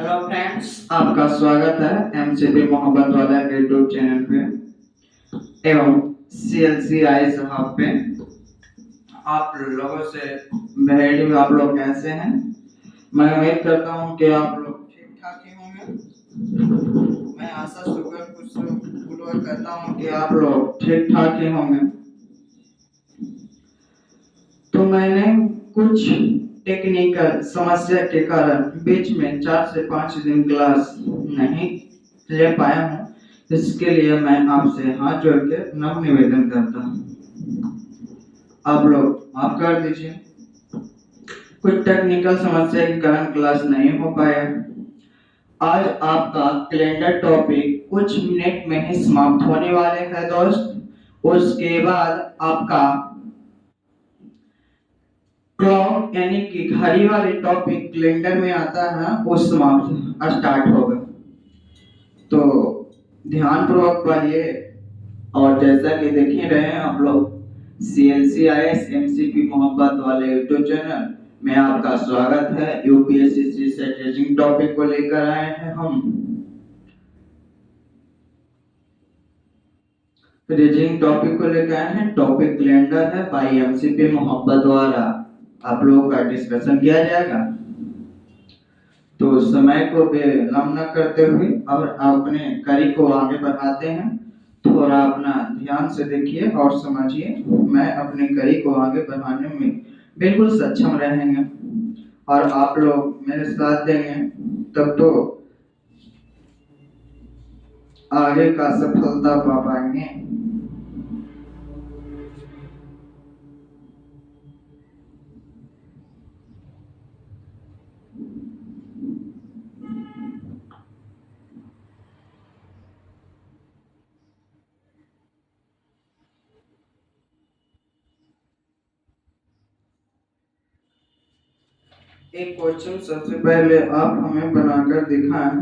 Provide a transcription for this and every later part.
Hello friends, आपका स्वागत है एमसीपी मोहब्बत वाला यूट्यूब चैनल पे एवं सीएलसी आई साहब पे। आप लोगों से भेड़ आप लोग कैसे हैं? मैं उम्मीद करता हूं कि आप लोग ठीक ठाक ही होंगे। मैं आशा शुक्र पूर्वक कहता हूं कि आप लोग ठीक ठाक ही होंगे। तो मैंने कुछ टेक्निकल समस्या के कारण बीच में 4 से 5 दिन क्लास नहीं ले पाया हूँ। इसके लिए मैं आपसे हाथ जोड़ के नम्र निवेदन करता हूँ, आप लोग माफ कर दीजिए। कुछ टेक्निकल समस्या के कारण क्लास नहीं हो पाया। आज आपका कैलेंडर टॉपिक कुछ मिनट में ही समाप्त होने वाले हैं दोस्त। उसके बाद आपका क्लॉक यानी कि घड़ी वाले टॉपिक कैलेंडर में आता है, वो समाप्त स्टार्ट होगा। तो ध्यान पूर्वक पढ़िए। और जैसा कि देख ही रहे हैं आप लोग, सीएलसी आईएएस एमसीपी मोहब्बत वाले यूट्यूब चैनल में आपका स्वागत है। यूपीएससी से टीचिंग टॉपिक को लेकर आए हैं हम। रीजनिंग टॉपिक को लेकर आए हैं। टॉपिक कैलेंडर है बाई एमसीपी मोहब्बत द्वारा आप लोगों का डिस्कशन किया जाएगा। तो समय को विलंब न करते हुए और अपने कार्य को आगे बढ़ाते हैं। थोड़ा अपना ध्यान से देखिए और समझिए। मैं अपने कार्य को आगे बढ़ाने में बिल्कुल सक्षम रहेंगे और आप लोग मेरे साथ देंगे, तब तो आगे का सफलता पा पाएंगे। एक क्वेश्चन सबसे पहले आप हमें बनाकर दिखाएं,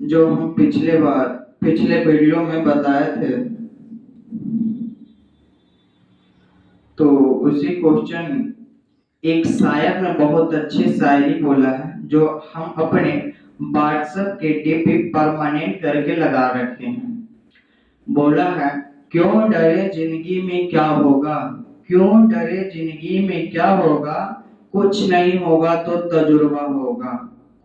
जो हम पिछले वीडियो में बताए थे। तो उसी क्वेश्चन एक शायर ने बहुत अच्छी शायरी बोला है, जो हम अपने व्हाट्सएप के डीपी परमानेंट करके लगा रखे हैं। बोला है, क्यों डरे जिंदगी में क्या होगा, क्यों डरे जिंदगी में क्या होगा, कुछ नहीं होगा तो तजुर्बा होगा।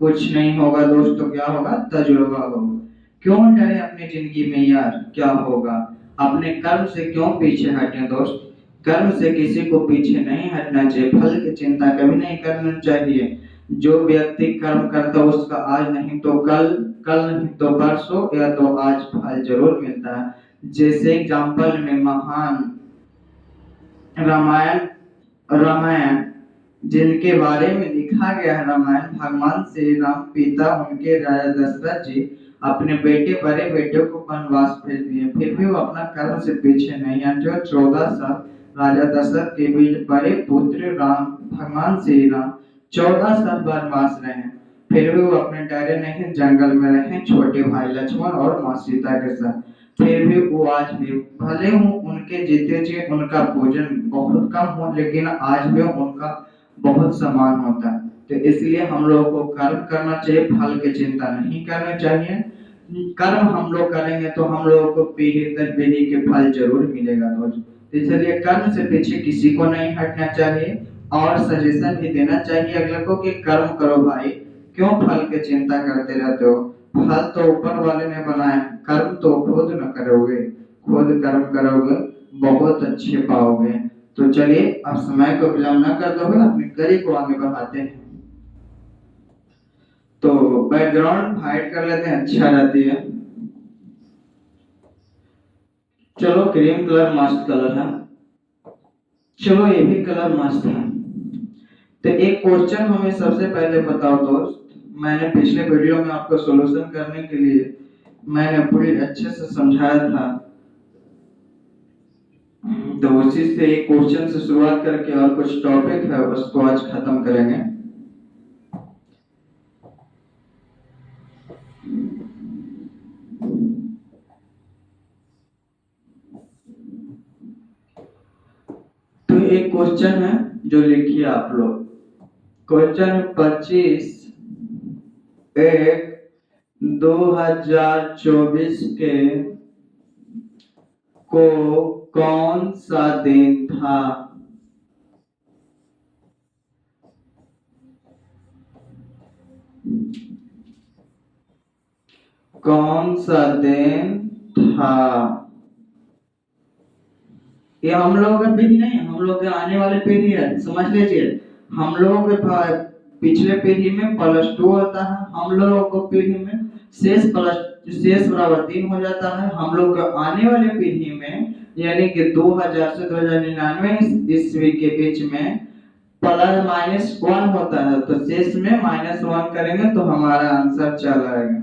कुछ नहीं होगा दोस्तों, क्या होगा? तजुर्बा होगा। क्यों डरे अपनी जिंदगी में यार, क्या होगा? अपने कर्म से क्यों पीछे हटे दोस्त? कर्म से किसी को पीछे नहीं हटना चाहिए। फल की चिंता कभी नहीं करनी चाहिए। जो व्यक्ति कर्म करता है उसका आज नहीं तो कल, कल नहीं तो परसों या तो आज फल जरूर मिलता है। जैसे एग्जाम्पल में महान रामायण रामायण जिनके बारे में लिखा गया है, रामायण भगवान श्री राम पिता उनके राजा दशरथ जी अपने बड़े बेटे को वनवास भेज दिए, फिर भी वो अपना कर्म से पीछे नहीं हटे। 14 साल राजा दशरथ के बड़े पुत्र राम भगवान श्री राम 14 साल वनवास रहे, फिर भी वो अपने डरे नहीं, जंगल में रहे छोटे भाई लक्ष्मण और माँ सीता के साथ। फिर भी वो आज भी भले हूँ उनके जीते जी उनका भोजन बहुत कम हो, लेकिन आज भी उनका बहुत सम्मान होता है। तो इसलिए हम लोगों को कर्म करना चाहिए, फल की चिंता नहीं करनी चाहिए। कर्म हम लोग करेंगे तो हम लोगों को पीढ़ी दर पीढ़ी के फल जरूर मिलेगा दोस्त। तो इसलिए कर्म से पीछे किसी को नहीं हटना चाहिए और सजेशन भी देना चाहिए अगले को कि कर्म करो भाई, क्यों फल की चिंता करते रहते हो? फल तो ऊपर वाले ने बनाए, कर्म तो खुद न करोगे। खुद कर्म करोगे बहुत अच्छे पाओगे। तो चलिए अब समय को विलंब न करते हुए अपने कार्य को आगे बढ़ाते हैं। तो बैकग्राउंड हाइड कर लेते हैं, अच्छा रहती है। चलो क्रीम कलर मस्त कलर है, चलो ये भी कलर मस्त है। तो एक क्वेश्चन हमें सबसे पहले बताओ दोस्त। मैंने पिछले वीडियो में आपको सॉल्यूशन करने के लिए मैंने पूरी अच्छे से समझाया था। तो उसी से एक क्वेश्चन से शुरुआत करके और कुछ टॉपिक है उसको आज खत्म करेंगे। तो एक क्वेश्चन है जो लिखिए आप लोग। क्वेश्चन 25 एक 2024 के को कौन सा दिन था? कौन सा दिन था? ये हम लोगों का पीढ़ी नहीं, हम लोग के आने वाले पीढ़ी है, समझ लीजिए। हम लोगों के पिछले पीढ़ी में +2 होता है, हम लोगों को पीढ़ी में शेष बराबर 3 हो जाता है। हम लोग के आने वाले पीढ़ी में यानी कि 2000 से 2099 ईस्वी के बीच में +-1 होता है, तो शेष में -1 करेंगे तो हमारा आंसर चल आएगा।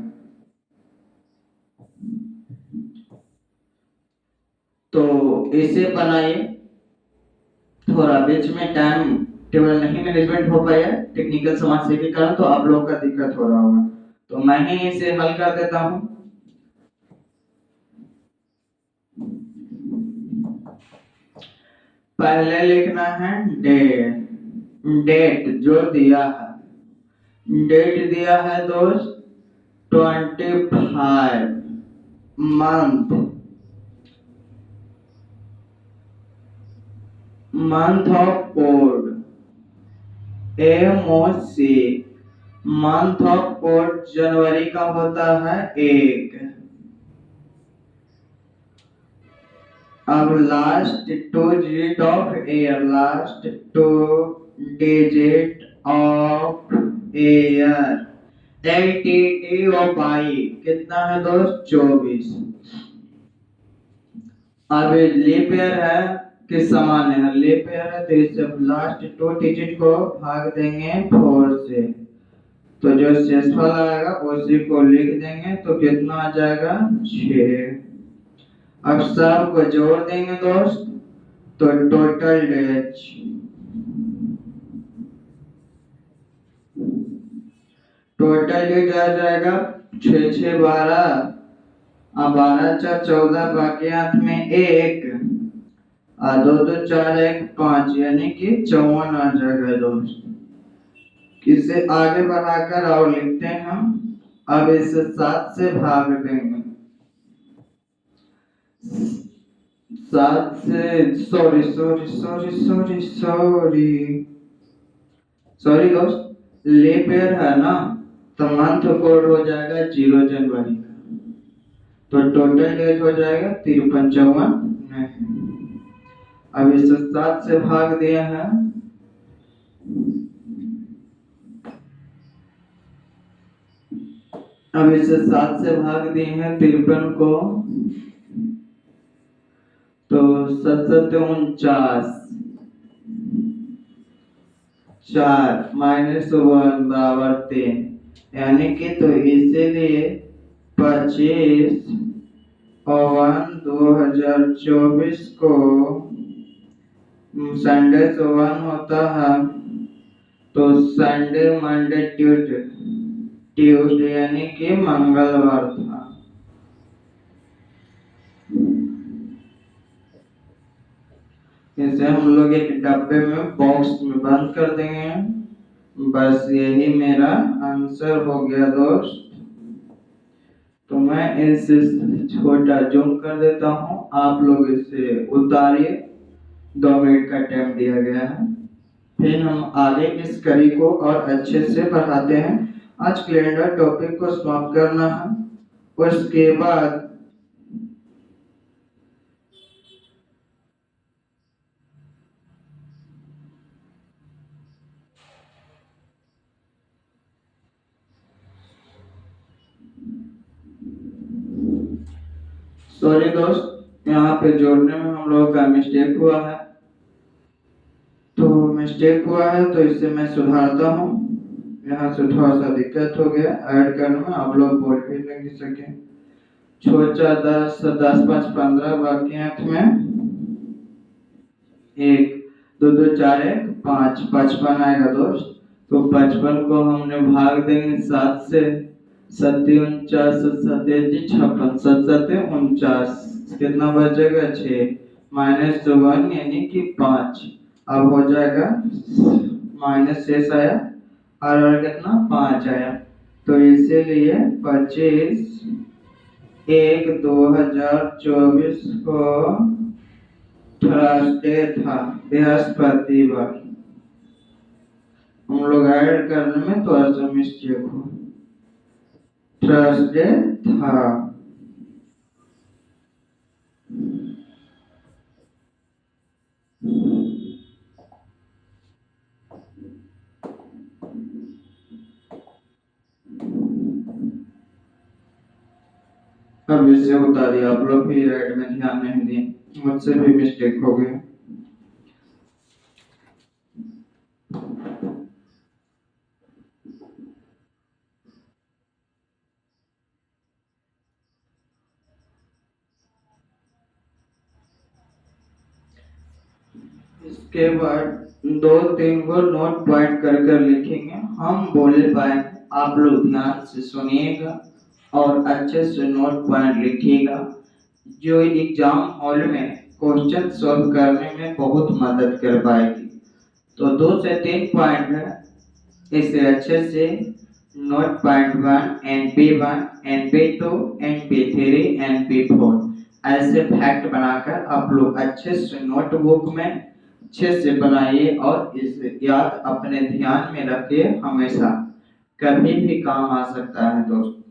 तो इसे बनाइए। थोड़ा बीच में टाइम टेबल नहीं मैनेजमेंट हो पाया टेक्निकल समस्या के कारण, तो आप लोगों का दिक्कत हो रहा होगा, तो मैं ही इसे हल कर देता हूं। पहले लिखना है डेट जो दिया है, डेट दिया है दोस्त 25, month of code MOC, month of code जनवरी का होता है 1। अब last 2 digit of year, last 2 digit of year, ATT of I कितना है दोस्त? 24। अब लीप ईयर है कि सामान्य है, लीप ईयर है तो इसे लास्ट 2 डिजिट को भाग देंगे 4 से, तो जो शेषफल आएगा उसी को लिख देंगे, तो कितना आ जाएगा? 6। अब सब को जोड़ देंगे दोस्त, तो टोटल डेज आ जाएगा 6 6 12, अब 12 4 14, बाकी हाथ में 1, 2 2 4 1 5, यानी कि 54 आ जाएगा दोस्त। इसे आगे बढ़ाकर और लिखते हैं हम। अब इसे 7 से भाग देंगे, 7 से सॉरी दोस्त, लीप ईयर है ना, तो मंथ कोड हो जाएगा 0 जनवरी का, तो टोटल डेज हो जाएगा 53 नहीं। अब इसे 7 से भाग दिया है, अब इसे 7 से भाग दिए हैं 53 को, तो 7 7 49, 4 -1 बराबर 3, यानी कि तो इसीलिए 25/1/2024 को संडे से 1 होता है, तो संडे मंडे ट्यूसडे यानी कि मंगलवार था। इसे हम लोग एक डब्बे में बॉक्स में बंद कर देंगे। बस यही मेरा आंसर हो गया दोस्त। तो मैं इसे छोटा जूम कर देता हूँ, आप लोग इसे उतारिए। 2 मिनट का टाइम दिया गया है, फिर हम आगे इस कड़ी को और अच्छे से बढ़ाते हैं। आज कैलेंडर टॉपिक को समाप्त करना है, उसके बाद सॉरी दोस्त, यहाँ पे जोड़ने में हम लोगों का मिस्टेक हुआ है, तो इसे मैं सुधारता हूँ। यहाँ से थोड़ा सा दिक्कत हो गया ऐड करने में, आप लोग बोल भी नहीं सके। 6 4 10 10 5 15, बाकी हाथ में 1 2 2 4 1 5, 55 आएगा दोस्त। तो 55 को हमने भाग देंगे 7 से, 7 49 7 56, 7 7 49, कितना बचेगा? 6 -1 यानी कि 5। अब हो जाएगा माइनस शेष आया और कितना? 5 आया। तो इसीलिए 25/1/2024 को थर्सडे था, बृहस्पतिवार। हम लोग ऐड करने में थोड़ा सा मिस्टेक हो, थर्सडे था। अब इसे बता दिया, आप लोग भी ऐड में ध्यान नहीं दिए, मुझसे भी मिस्टेक हो गई। इसके बाद 2-3 को नोट पॉइंट कर कर लिखेंगे, हम बोले पाए, आप लोग ध्यान से सुनिएगा और अच्छे से नोट पॉइंट लिखिएगा, जो एग्जाम हॉल में क्वेश्चन सॉल्व करने में बहुत मदद कर पाएगी। तो 2 से 3 पॉइंट है, इसे अच्छे से note point 1 NP1 NP2 NP3 NP4 ऐसे फैक्ट बनाकर आप लोग अच्छे से नोटबुक में अच्छे से बनाइए और इसे याद अपने ध्यान में रखिए, हमेशा कभी भी काम आ सकता है दोस्त।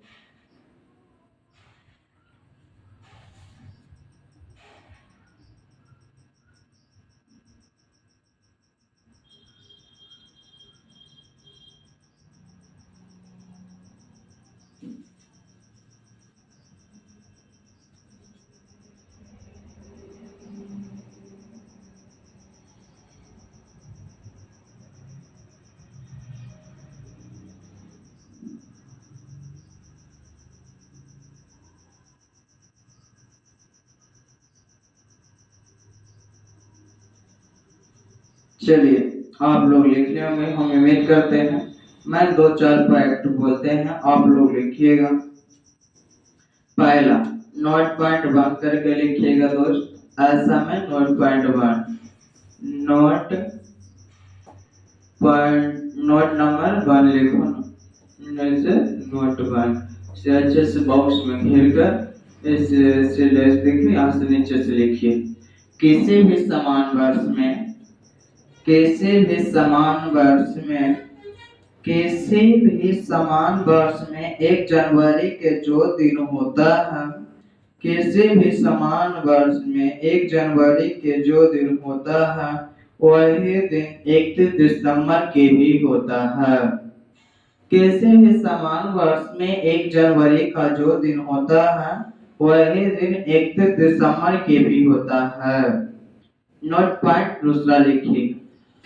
चलिए, आप लोग लिख रहे होंगे, हम उम्मीद करते हैं। मैं 2-4 फैक्ट बोलते हैं, आप लोग लिखिएगा। पहला, नोट पॉइंट 1 करके लिखिएगा दोस्त, ऐसा में note point 1, note point, note number 1 लिखो ना, ऐसे नोट 1 से अच्छे से बॉक्स में घेर कर इसे देखिए, यहाँ से नीचे से लिखिए। किसी भी समान वर्ष में, किसी भी समान वर्ष में, किसी भी समान वर्ष में 1 जनवरी के जो दिन होता है, किसी भी समान वर्ष में 1 जनवरी के जो दिन होता है, वही दिन 31 दिसंबर के भी होता है। किसी भी समान वर्ष में 1 जनवरी का जो दिन होता है, वही दिन 31 दिसंबर के भी होता है। नोट पॉइंट दूसरा लिखिए,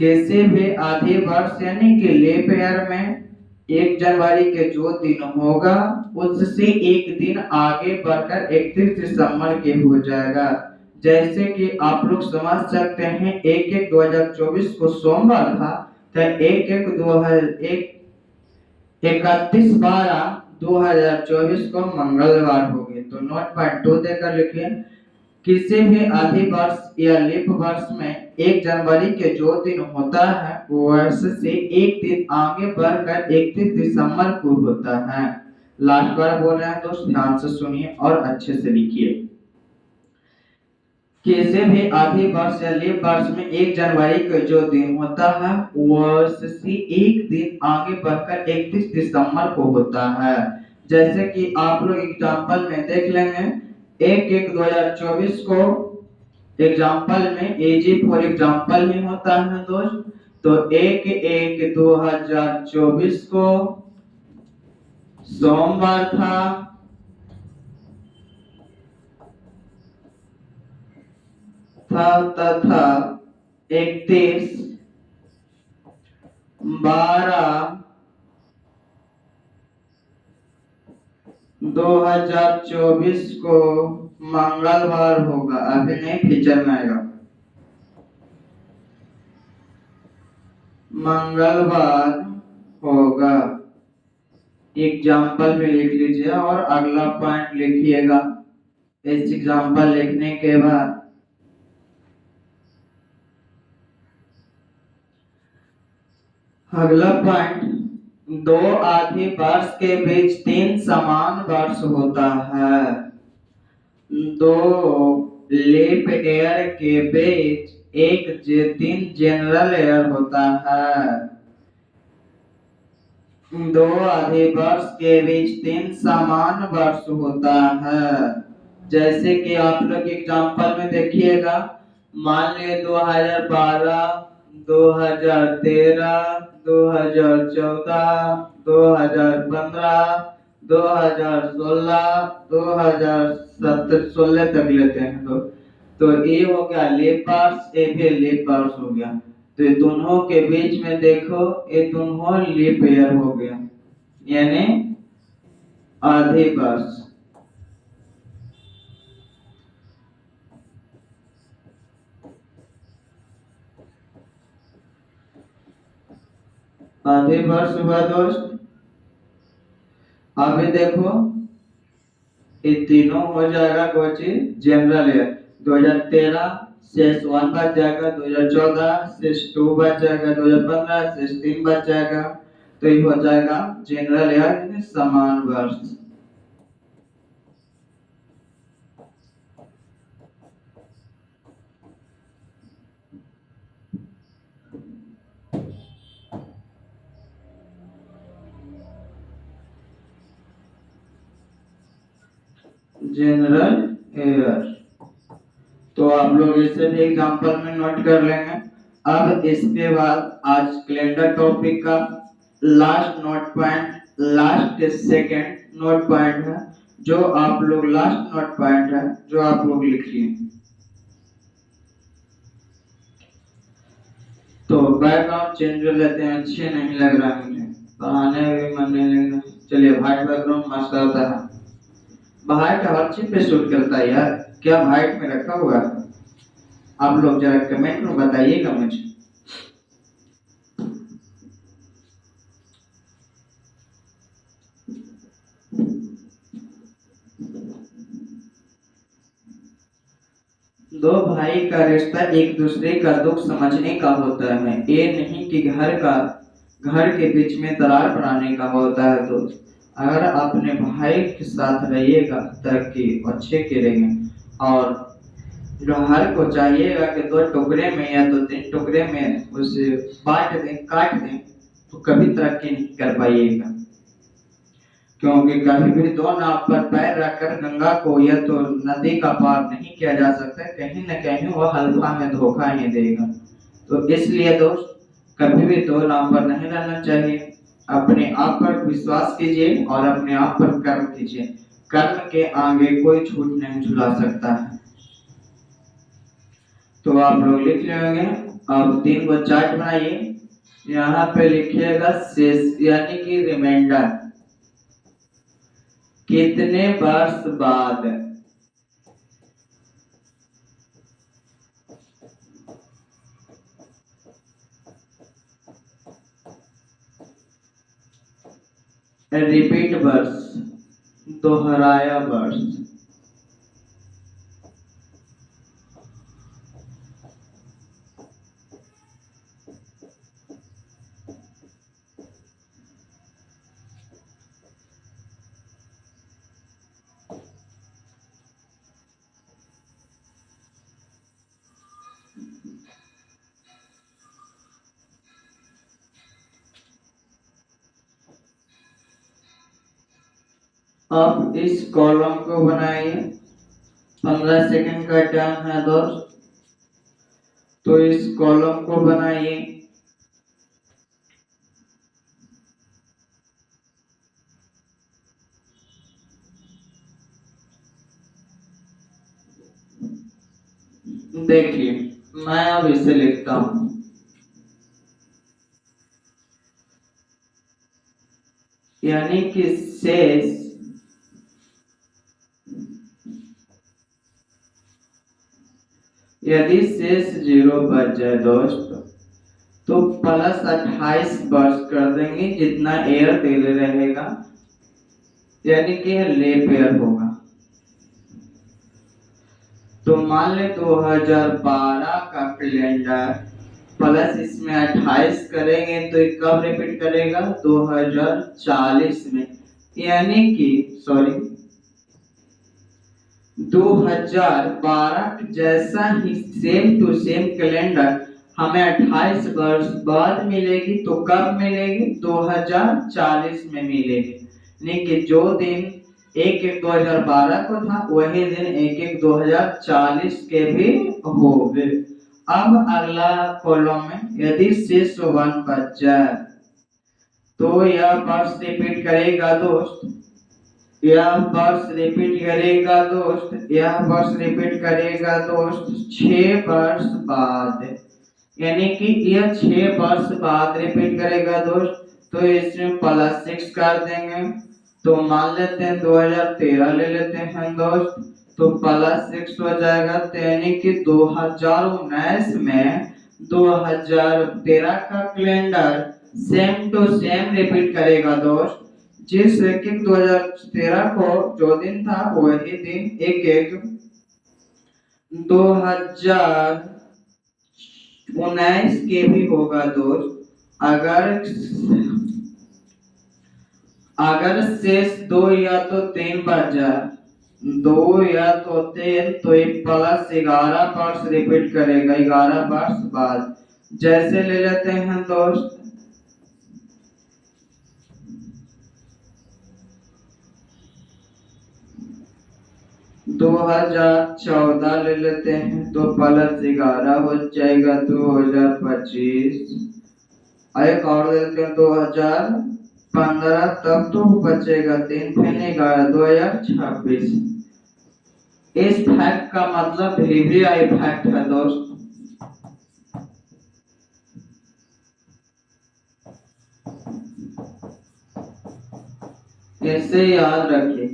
किसी भी आधे वर्ष यानी कि लीप ईयर में 1 जनवरी के जो दिन होगा, उससे एक दिन आगे बढ़कर 31 दिसंबर के हो जाएगा। जैसे कि आप लोग समझ सकते हैं, 1/1/2024 को सोमवार था, तो 31/12/2024 को मंगलवार हो गए। तो नोट पॉइंट 2 देकर लिखिए, किसी भी आधे वर्ष या लीप वर्ष में 1 जनवरी के जो दिन होता है, वर्ष से एक दिन आगे बढ़कर 31 दिसंबर को होता है। लास्ट बार बोल रहे हैं दोस्त, ध्यान से सुनिए और अच्छे से लिखिए। किसी भी आधे वर्ष या लीप वर्ष में 1 जनवरी के जो दिन होता है, वर्ष से एक दिन आगे बढ़कर 31 दिसंबर को होता है। जैसे कि आप लोग एग्जाम्पल में देख लेंगे, 1/1/2024 को एग्जाम्पल में एजी फॉर एग्जाम्पल ही होता है दोस्त। तो 1/1/2024 को सोमवार था, तथा 31/12/2024 को मंगलवार होगा। अभी नहीं, फीचर में आएगा, मंगलवार होगा। एग्जाम्पल में लिख लीजिए और अगला पॉइंट लिखिएगा। इस एग्जाम्पल लिखने के बाद अगला पॉइंट, दो आधे वर्ष के बीच 3 समान वर्ष होता है। दो लीप ईयर के बीच एक 3 जनरल ईयर होता है। दो आधे वर्ष के बीच 3 समान वर्ष होता है। जैसे कि आप लोग एग्जाम्पल में देखिएगा, मान लिया 2012, 2013, 2014, 2015, 2016, 2017, 16 तक लेते हैं तो ये हो गया लीप वर्ष, ये भी लीप वर्ष हो गया। तो ये दोनों के बीच में देखो, ये दोनों लीप ईयर हो गया, यानी आधे वर्ष। आधे वर्ष हुआ दोस्त। अभी देखो ये तीनों हो जाएगा कोची जनरल ईयर। 2013 शेष 1 बच जाएगा, 2014 शेष 2 बच जाएगा, 2015 शेष 3 बच जाएगा। तो ये हो जाएगा जनरल ईयर समान वर्ष। जनरल ईयर तो आप लोग इसे भी एग्जांपल में नोट कर लेंगे। अब इसके बाद आज कैलेंडर टॉपिक का last note point, last second note point है, जो आप लोग लास्ट नोट पॉइंट है जो आप लोग लिखिए। तो बैकग्राउंड चेंज कर लेते हैं, अच्छे नहीं लग रहा मुझे, पढ़ाने में भी मन नहीं लग रहा। चलिए व्हाइट बैकग्राउंड मस्त होता है, व्हाइट हर चीज पे सूट करता है यार, क्या व्हाइट में रखा हुआ है? आप लोग जरा कमेंट में बताइएगा मुझे। दो भाई का रिश्ता एक दूसरे का दुख समझने का होता है, ये नहीं कि घर के बीच में दरार बनाने का होता है। दोस्त अगर अपने भाई के साथ रहिएगा तरक्की अच्छे करेंगे, और घर को चाहिएगा कि 2 टुकड़े में या तो 3 टुकड़े में उसे बांट दें, काट दें, तो कभी तरक्की नहीं कर पाइएगा। क्योंकि कभी भी 2 नाव पर पैर रखकर गंगा को या तो नदी का पार नहीं किया जा सकता, कहीं न कहीं वह हल्का में धोखा ही देगा। तो इसलिए दोस्त कभी भी 2 नाव पर नहीं रहना चाहिए। अपने आप पर विश्वास कीजिए और अपने आप पर कर्म कीजिए, कर्म के आगे कोई छूट नहीं झुला सकता है। तो आप लोग लिख लेंगे। अब 3 को चार्ट बनाइए, यहाँ पे लिखिएगा शेष यानी कि रिमाइंडर, कितने वर्ष बाद। रिपीट वर्ष, दोहराया वर्ष। अब इस कॉलम को बनाइए, 15 सेकंड का टाइम है दोस्त। तो इस कॉलम को बनाइए। देखिए मैं अब इसे लिखता हूं, यानी कि शेष यदि शेष 0 बच जाए दोस्त तो प्लस 28 वर्ष कर देंगे, जितना एयर तेल रहेगा, यानी कि लेप एयर होगा। तो मान ले 2012 का कैलेंडर प्लस इसमें 28 करेंगे तो ये कब रिपीट करेगा? 2040 में। यानी कि सॉरी 2012 जैसा ही सेम टू सेम कैलेंडर हमें 28 वर्ष बाद मिलेगी। तो कब मिलेगी? 2040 में मिलेगी। लेकिन जो दिन 1/1/2012 को था वही दिन 1/1/2040 के भी होंगे। अब अगला कॉलम में यदि शेष 1 बच जाए तो यह वर्ष रिपीट करेगा दोस्त। यह वर्ष रिपीट करेगा दोस्त। यह वर्ष रिपीट करेगा दोस्त 6 वर्ष बाद। यानी कि यह 6 वर्ष बाद रिपीट करेगा दोस्त। तो इसमें +6 कर देंगे। तो मान लेते हैं 2013 ले लेते हैं दोस्त। तो +6 हो जाएगा। तो यानी कि 2019 में 2013 का calendar same to same repeat करेगा दोस्त। जिस 1/1/2013 को जो दिन था वही दिन 1/1/2019 के भी होगा दोस्त। अगर शेष 2 या तो 3 बच जाए, 2 या तो 3, तो ये +11 वर्ष रिपीट करेगा 11 वर्ष बाद। जैसे ले लेते हैं दोस्त 2014 ले लेते हैं। तो +11 हो जाएगा 2025। एक और लेते हैं 2015। तब तो बचेगा 3 फिर 11 2026। इस फैक्ट का मतलब डिलीवरी फैक्ट है दोस्त। इसे याद रखिए।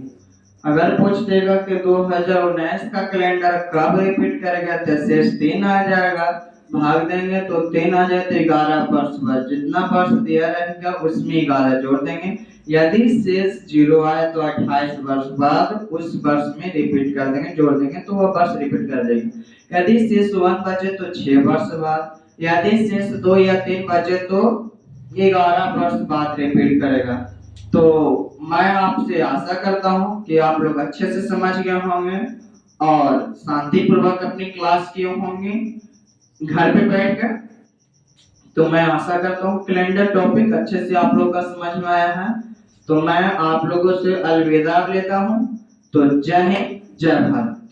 अगर पूछ देगा कि 2019 का कैलेंडर कब रिपीट करेगा तो शेष 3 आ जाएगा। भाग देंगे तो 3 आ जाए तो 11 वर्ष बाद जितना वर्ष दिया रहेगा उसमें 11 जोड़ देंगे। यदि शेष 0 आए तो 28 वर्ष बाद उस वर्ष में रिपीट कर देंगे, जोड़ देंगे तो वह वर्ष रिपीट कर देगा। यदि शेष 1 बचे तो 6 वर्ष बाद। यदि शेष 2 या 3 बचे तो 11 वर्ष बाद रिपीट करेगा। तो मैं आपसे आशा करता हूं कि आप लोग अच्छे से समझ गए होंगे और शांतिपूर्वक अपनी क्लास किए होंगे घर पे बैठकर। तो मैं आशा करता हूं कैलेंडर टॉपिक अच्छे से आप लोग का समझ में आया है। तो मैं आप लोगों से अलविदा लेता हूं। तो जय हिंद, जय भारत।